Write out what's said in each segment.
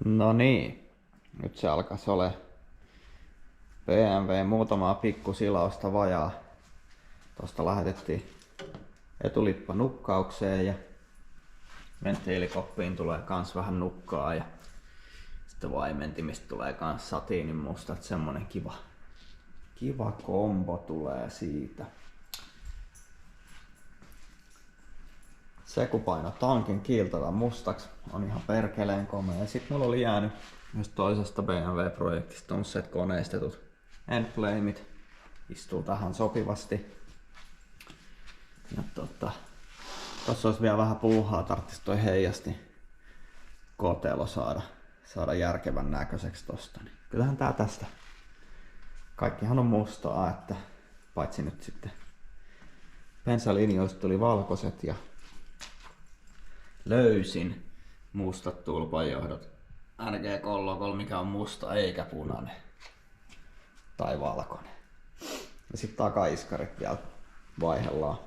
No niin, nyt se alkaisi ole BMW muutamaa pikkusilausta vajaa. Tosta lähetettiin etulippa nukkaukseen ja venttiilikoppiin tulee kans vähän nukkaa ja sitten vaimentimista tulee kans satiinin mustat, semmonen kiva kombo tulee siitä. Se kun paino tankin kiiltävä mustaksi, on ihan perkeleen komea. Sitten mulla oli jäänyt myös toisesta BMW-projektista tommoset koneistetut endflameit. Istuu tähän sopivasti. Ja tossa olisi vielä vähän puuhaa, tarttis toi heijasti kotelo saada järkevän näköiseksi tosta. Niin kyllähän tää tästä. Kaikkihan on mustaa, että paitsi nyt sitten bensalinjoista tuli valkoiset ja löysin mustat tulpanjohdot RG3, mikä on musta eikä punainen tai valkoinen. Ja sitten takaiskarit vielä vaihdellaan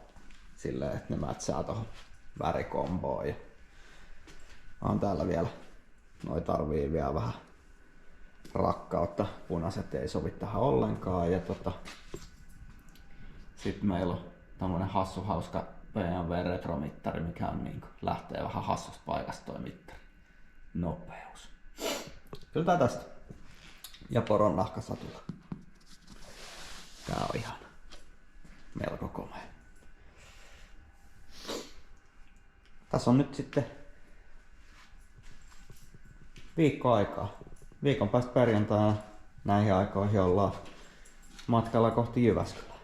silleen, että ne mätsää tohon värikomboon. Ja on täällä vielä, noi tarvii vielä vähän rakkautta. Punaiset ei sovi tähän ollenkaan. Ja sitten meillä on tommonen hauska BMW-retromittari, mikä on niinku, lähtee vähän hassusta paikasta toi mittari. Nopeus. Kyllä tää tästä. Ja poron nahkasatula. Tää on ihan melko komea. Tässä on nyt sitten viikko aikaa. Viikon päästä perjantaina näihin aikoihin ollaan matkalla kohti Jyväskylää.